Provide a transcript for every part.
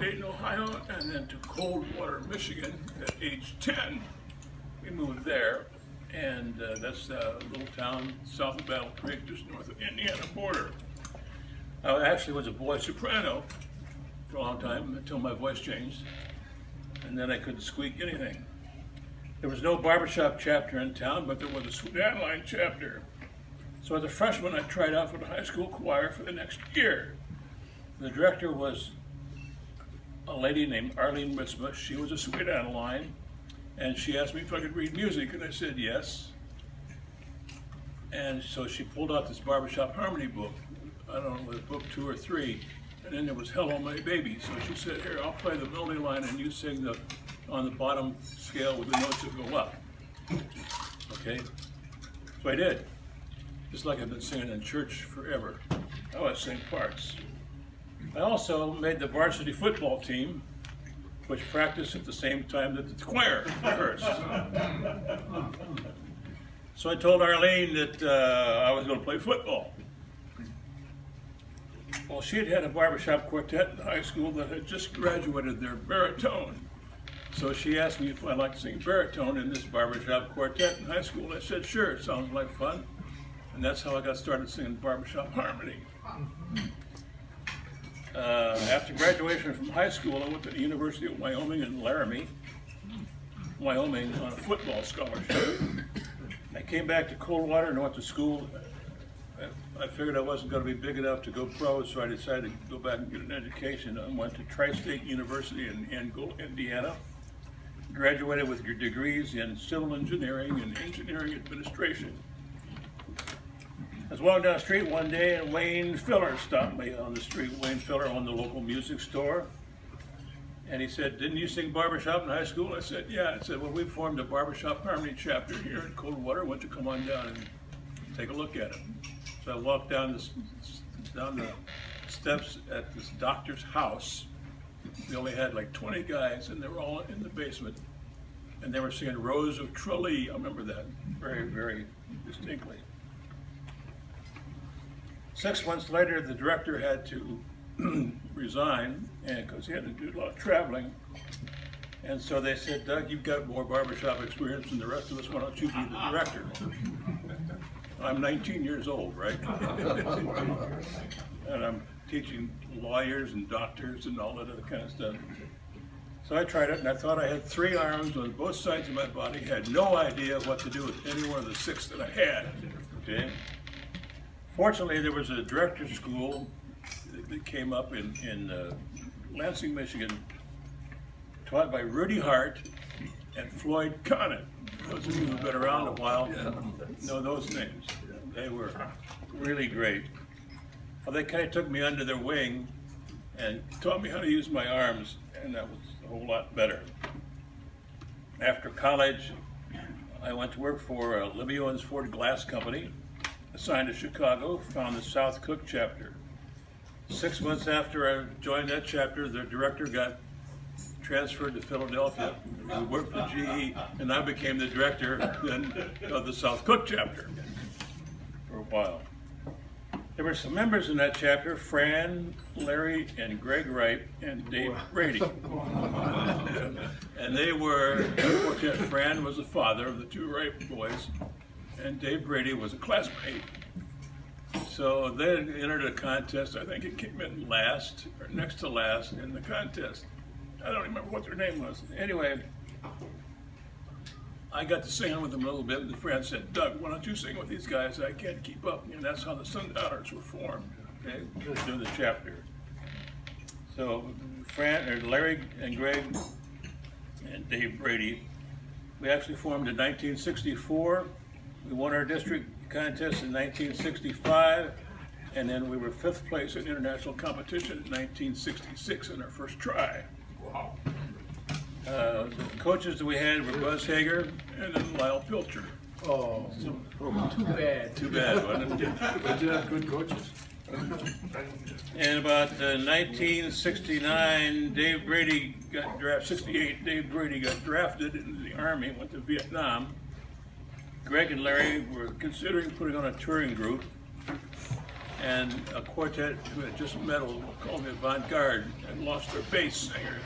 Dayton, Ohio, and then to Coldwater, Michigan at age 10. We moved there, and that's a little town south of Battle Creek, just north of the Indiana border. I actually was a boy soprano for a long time until my voice changed, and then I couldn't squeak anything. There was no barbershop chapter in town, but there was a Sudan line chapter. So as a freshman, I tried out for the high school choir for the next year. The director was a lady named Arlene Mitzvah. She was a Sudan line, and she asked me if I could read music, and I said yes. And so she pulled out this barbershop harmony book. I don't know, it was book 2 or 3, and then there was Hello My Baby. So she said, here, I'll play the melody line and you sing on the bottom scale with the notes that go up. Okay? So I did. Just like I've been singing in church forever. I always sing parts. I also made the varsity football team, which practiced at the same time that the choir rehearsed. So I told Arlene that I was going to play football. Well, she had had a barbershop quartet in high school that had just graduated their baritone. So she asked me if I'd like to sing baritone in this barbershop quartet in high school. I said, sure, it sounds like fun. And that's how I got started singing barbershop harmony. After graduation from high school, I went to the University of Wyoming in Laramie, Wyoming, on a football scholarship. I came back to Coldwater and went to school. I figured I wasn't going to be big enough to go pro, so I decided to go back and get an education. I went to Tri-State University in Indiana, graduated with your degrees in civil engineering and engineering administration. I was walking down the street one day and Wayne Filler stopped me on the street. Wayne Filler owned the local music store. And he said, didn't you sing barbershop in high school? I said, yeah. I said, well, we formed a barbershop harmony chapter here in Coldwater. Why don't you come on down and take a look at it? So I walked down the steps at this doctor's house. We only had like 20 guys, and they were all in the basement. And they were singing Rose of Tralee. I remember that very, very distinctly. 6 months later, the director had to resign because he had to do a lot of traveling. And so they said, Doug, you've got more barbershop experience than the rest of us. Why don't you be the director? I'm 19 years old, right? And I'm teaching lawyers and doctors and all that other kind of stuff. So I tried it, and I thought I had 3 arms on both sides of my body, had no idea what to do with any one of the 6 that I had, okay? Fortunately, there was a director's school that came up in Lansing, Michigan, taught by Rudy Hart and Floyd Conant. Those of you who've been around a while know those names. They were really great. Well, they kind of took me under their wing and taught me how to use my arms, and that was a whole lot better. After college, I went to work for Libby Owens Ford Glass Company, assigned to Chicago, found the South Cook chapter. 6 months after I joined that chapter, the director got transferred to Philadelphia. We worked for GE, and I became the director then of the South Cook chapter for a while. There were some members in that chapter, Fran, Larry, and Greg Wright, and Dave Brady. And they were, Fran was the father of the 2 Wright boys, and Dave Brady was a classmate. So they entered a contest. I think it came in last, or next to last in the contest. I don't remember what their name was. Anyway, I got to sing with them a little bit, and Fran said, Doug, why don't you sing with these guys? I can't keep up. And that's how the Sundowners were formed, okay, through the chapter. So Larry and Greg and Dave Brady, we actually formed in 1964. We won our district contest in 1965, and then we were 5th place in international competition in 1966 in our first try. Wow. The coaches that we had were Buzz Hager and then Lyle Pilcher. Oh, So, too bad. too bad, wasn't it? But you have good coaches. In about 1969, Dave Brady got drafted. 68, Dave Brady got drafted into the Army, went to Vietnam. Greg and Larry were considering putting on a touring group. and a quartet who had just medaled called me Avant-Garde and lost their bass singer.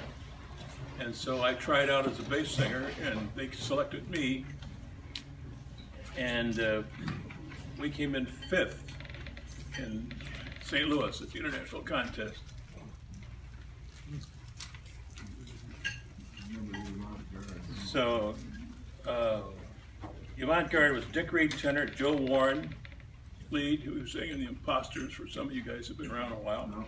And so I tried out as a bass singer, and they selected me, and we came in 5th in St. Louis at the international contest. So, Avant-Garde was Dick Reed tenor, Joe Warren lead, who was singing The Imposters for some of you guys who've been around a while.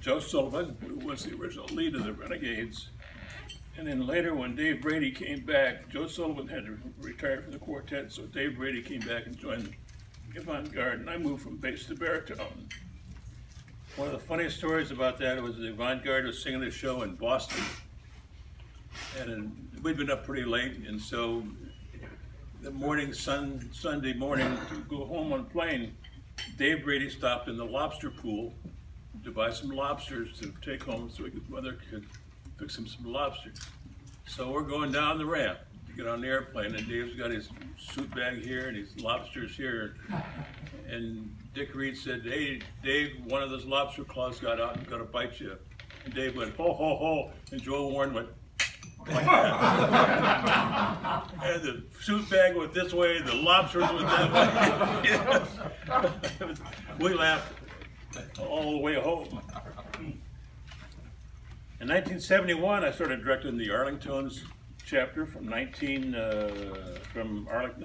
Joe Sullivan, who was the original lead of the Renegades. And then later when Dave Brady came back, Joe Sullivan had to retire from the quartet, so Dave Brady came back and joined Avant-Garde, and I moved from bass to baritone. One of the funniest stories about that was the Avant-Garde was singing a show in Boston, and we'd been up pretty late, and so the morning, Sunday morning, to go home on a plane, Dave Brady stopped in the lobster pool to buy some lobsters to take home so his mother could fix him some lobsters. So we're going down the ramp to get on the airplane, and Dave's got his suit bag here and his lobsters here. And Dick Reed said, "Hey, Dave, one of those lobster claws got out and gonna bite you." And Dave went, "Ho, ho, ho," and Joe Warren went, like that. And the suit bag went this way, the lobsters went that way. We laughed all the way home. In 1971, I started directing the Arlington's chapter from Arlington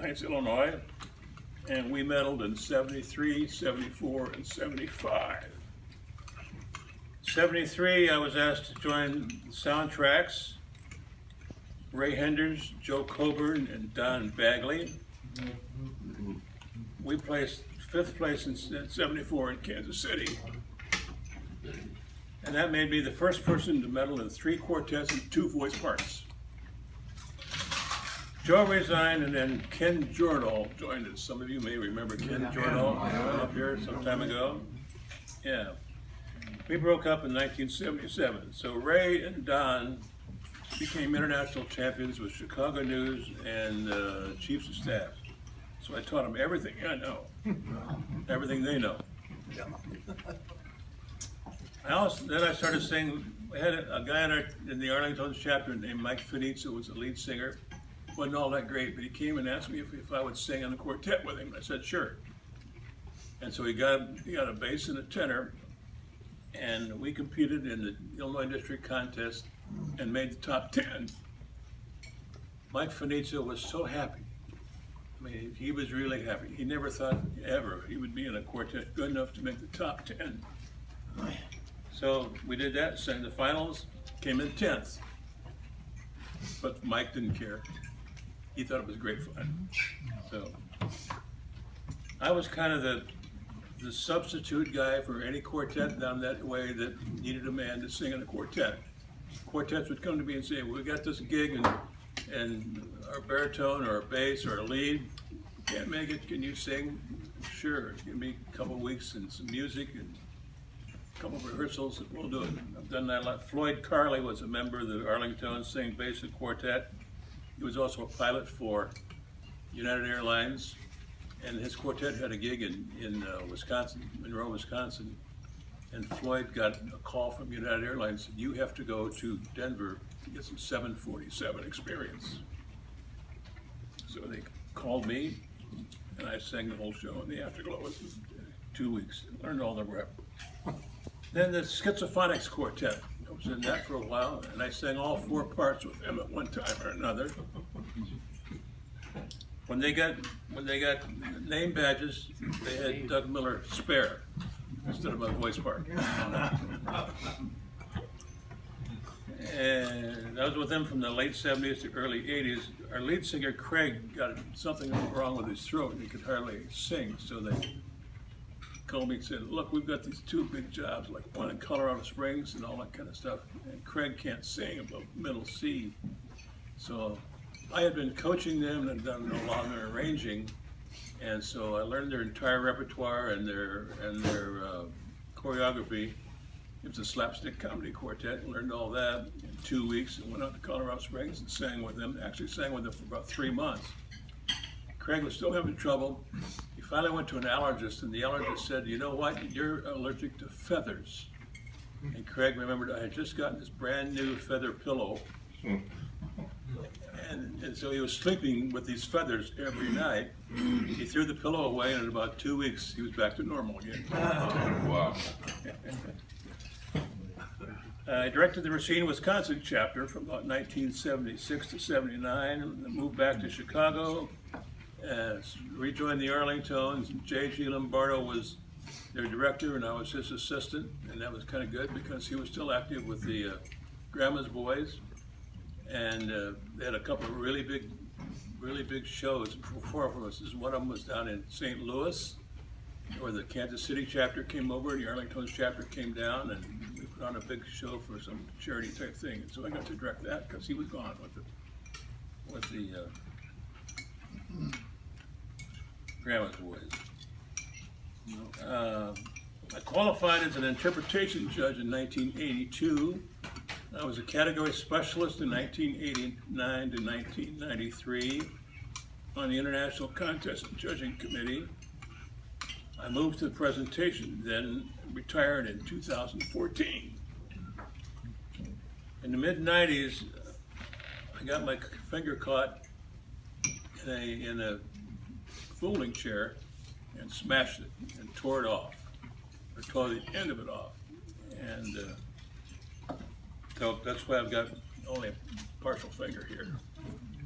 Heights, Illinois, and we medaled in 73, 74, and 75. 73, I was asked to join soundtracks. Ray Henders, Joe Coburn, and Don Bagley. We placed 5th place in 74 in Kansas City. And that made me the first person to medal in 3 quartets and 2 voice parts. Joe resigned, and then Ken Jordahl joined us. Some of you may remember Ken Jordahl up here some time ago. Yeah. We broke up in 1977. So Ray and Don became international champions with Chicago News and Chiefs of Staff. So I taught them everything I know, everything they know. Then I started singing. We had a guy in the Arlington chapter named Mike Finizza, who was the lead singer. Wasn't all that great, but he came and asked me if I would sing on the quartet with him. I said, sure. And so he got a bass and a tenor, and we competed in the Illinois District contest and made the top 10. Mike Finizza was so happy. I mean, he was really happy. He never thought ever he would be in a quartet good enough to make the top 10. So we did that, sang the finals, came in 10th. But Mike didn't care. He thought it was great fun. So I was kind of the substitute guy for any quartet down that way that needed a man to sing in a quartet. Quartets would come to me and say, "We got this gig, and our baritone or our bass or our lead can't make it. Can you sing?" Sure. Give me a couple weeks and some music and a couple of rehearsals, and we'll do it. I've done that a lot. Floyd Carley was a member of the Arlington, sang bass and quartet. He was also a pilot for United Airlines, and his quartet had a gig in Wisconsin, Monroe, Wisconsin. And Floyd got a call from United Airlines, said, "You have to go to Denver to get some 747 experience." So they called me, and I sang the whole show in the Afterglow. It was 2 weeks, learned all the rep. Then the Schizophonics Quartet, I was in that for a while, and I sang all 4 parts with them at one time or another. When they got name badges, they had Doug Miller spare instead of my voice part. And I was with them from the late 70s to early 80s. Our lead singer, Craig, got something wrong with his throat and he could hardly sing. So they called me and said, "Look, we've got these 2 big jobs, like one in Colorado Springs and all that kind of stuff. And Craig can't sing above middle C." So I had been coaching them and done a lot of their arranging. And so I learned their entire repertoire and their choreography. It was a slapstick comedy quartet, learned all that in 2 weeks and went out to Colorado Springs and sang with them, actually sang with them for about 3 months. Craig was still having trouble. He finally went to an allergist, and the allergist said, you know what, you're allergic to feathers. And Craig remembered I had just gotten this brand new feather pillow. And so he was sleeping with these feathers every night. He threw the pillow away, and in about 2 weeks, he was back to normal again. Wow. I directed the Racine, Wisconsin chapter from about 1976 to 79, and moved back to Chicago, rejoined the Arlingtons. J.G. Lombardo was their director, and I was his assistant, and that was kind of good because he was still active with the Grandma's Boys, and they had a couple of really big shows. 4 of us. One of them was down in St. Louis, where the Kansas City chapter came over, and the Arlington chapter came down, and we put on a big show for some charity type thing. And so I got to direct that because he was gone with the Grandma's Boys. I qualified as an interpretation judge in 1982. I was a category specialist in 1989 to 1993 on the International Contest and Judging Committee. I moved to the presentation, then retired in 2014. In the mid-90s, I got my finger caught in a folding chair and smashed it and tore it off, or tore the end of it off. And so that's why I've got only a partial finger here.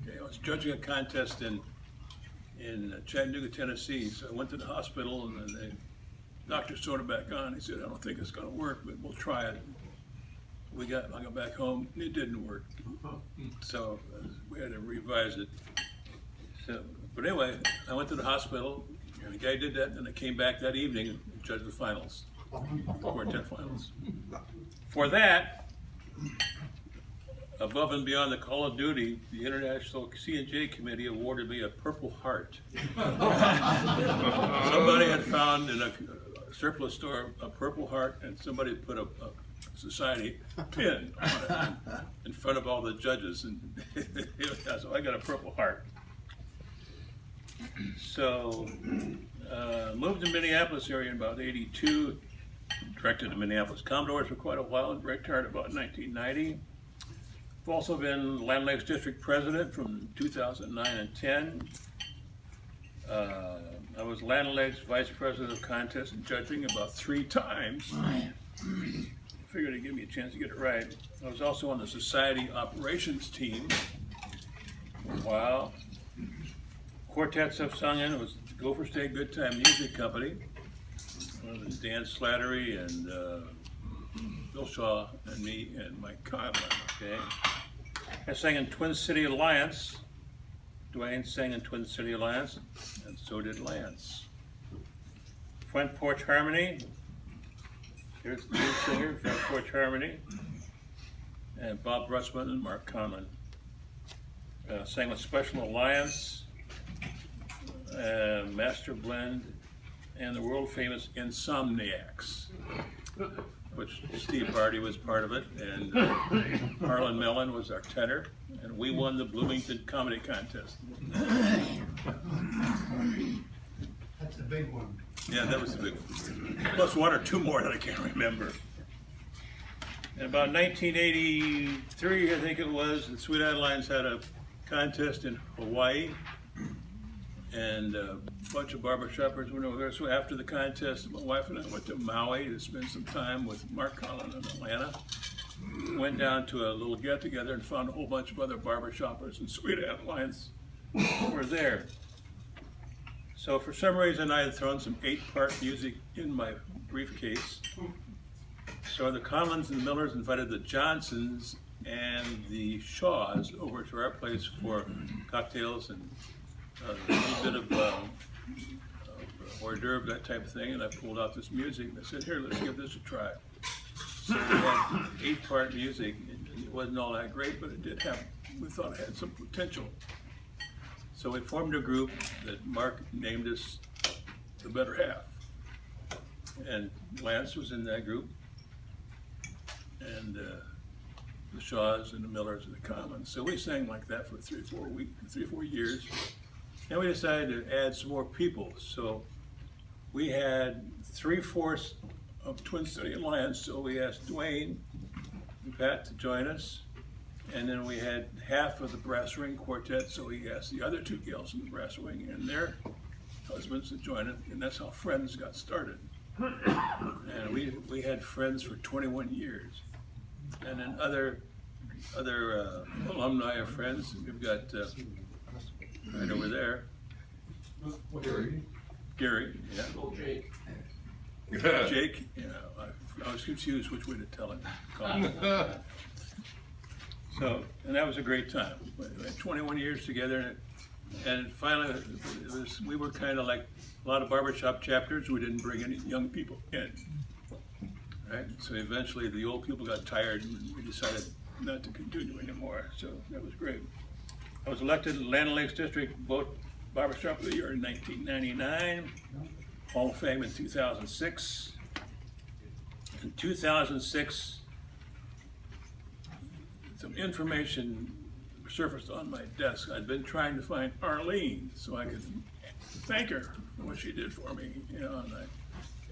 Okay, I was judging a contest in Chattanooga, Tennessee, so I went to the hospital, and then the doctor sewed it back on. He said, I don't think it's going to work, but we'll try it. I got back home, and it didn't work. So we had to revise it. So, but anyway, I went to the hospital, and the guy did that, and I came back that evening and judged the finals, the quartet finals. For that, above and beyond the call of duty, the International C&J Committee awarded me a Purple Heart. Somebody had found in a surplus store a Purple Heart, and somebody put a society pin on it in front of all the judges, and so I got a Purple Heart. So, moved to Minneapolis area in about '82. Directed the Minneapolis Commodores for quite a while and retired about 1990. I've also been Land Lakes District President from 2009 and 10. I was Land Lakes Vice President of Contest and Judging about 3 times. Figured it'd give me a chance to get it right. I was also on the Society Operations team for a while. Quartets I've sung in was Gopher State Good Time Music Company. Dan Slattery and Bill Shaw and me and Mike Conlon, okay? I sang in Twin City Alliance. Dwayne sang in Twin City Alliance, and so did Lance. Front Porch Harmony. Here's the lead singer, Front Porch Harmony. And Bob Russman and Mark Conlon. Sang with Special Alliance, Master Blend, and the world famous Insomniacs, which Steve Hardy was part of it, and Harlan Mellon was our tenor, and we won the Bloomington Comedy Contest. That's the big one. Yeah, that was the big one. Plus 1 or 2 more that I can't remember. In about 1983, I think it was, the Sweet Adelines had a contest in Hawaii, and a bunch of barbershoppers went over there. So after the contest, my wife and I went to Maui to spend some time with Mark Collin in Atlanta. Went down to a little get-together and found a whole bunch of other barbershoppers and Sweet Adelines were there. So for some reason, I had thrown some 8-part music in my briefcase. So the Conlons and the Millers invited the Johnsons and the Shaws over to our place for cocktails and a little bit of hors d'oeuvre, that type of thing, and I pulled out this music and I said, here, let's give this a try. So we had 8-part music. It wasn't all that great, but it did have, we thought it had some potential. So we formed a group that Mark named us the Better Half. And Lance was in that group, and the Shaws and the Millers and the Commons. So we sang like that for 3 or 4 years. And we decided to add some more people. So we had 3/4 of Twin City Alliance, so we asked Dwayne and Pat to join us. And then we had half of the brass ring quartet, so we asked the other 2 gals in the brass ring and their husbands to join it, and that's how Friends got started. And we had Friends for 21 years. And then other alumni of Friends, we've got right over there, Gary, yeah. Oh, Jake. Jake, you know, I was confused which way to tell him. So, and that was a great time. We had 21 years together, and finally, we were kind of like a lot of barbershop chapters. We didn't bring any young people in, right? So eventually, the old people got tired, and we decided not to continue anymore. So that was great. I was elected to Land Lakes District Barbershop of the Year in 1999. Hall of Fame in 2006. In 2006, some information surfaced on my desk. I'd been trying to find Arlene so I could thank her for what she did for me. You know, and I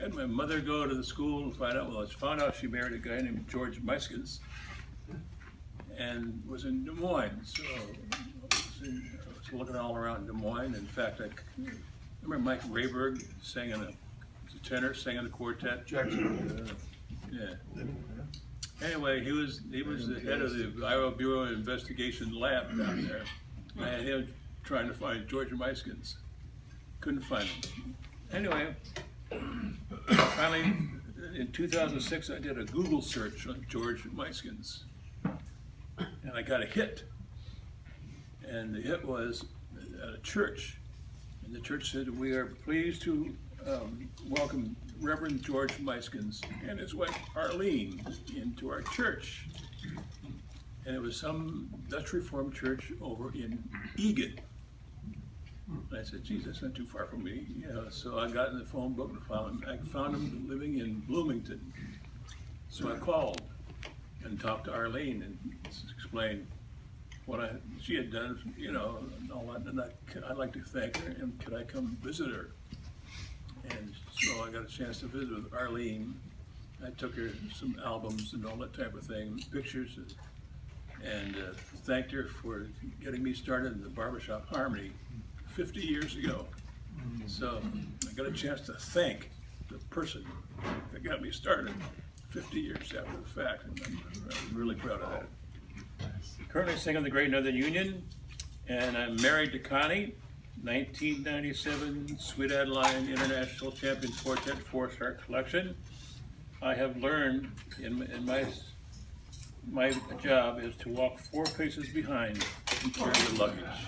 had my mother go to the school and find out. Well, I found out she married a guy named George Meiskens and was in Des Moines. So I was looking all around Des Moines. In fact, I remember Mike Rayberg sang in a tenor, sang in a quartet. Jackson. Yeah. Anyway, he was the head of the Iowa Bureau of Investigation lab down there. I had him trying to find George Meiskens. Couldn't find him. Anyway, finally, in 2006, I did a Google search on George Meiskens, and I got a hit. And the hit was at a church. And the church said, "We are pleased to welcome Reverend George Meiskens and his wife Arlene into our church." And it was some Dutch Reformed church over in Egan. And I said, "Geez, that's not too far from me." You know, so I got in the phone book and found him living in Bloomington. So I called and talked to Arlene and explained what she had done, you know, and all that. And I'd like to thank her, and could I come visit her? And so I got a chance to visit with Arlene. I took her some albums and all that type of thing, pictures, and thanked her for getting me started in the Barbershop Harmony 50 years ago. So I got a chance to thank the person that got me started 50 years after the fact, and I'm really proud of that. Currently singing the Great Northern Union, and I'm married to Connie. 1997 Sweet Adeline International Champion Quartet 4-star collection. I have learned in my job is to walk 4 paces behind and carry the luggage.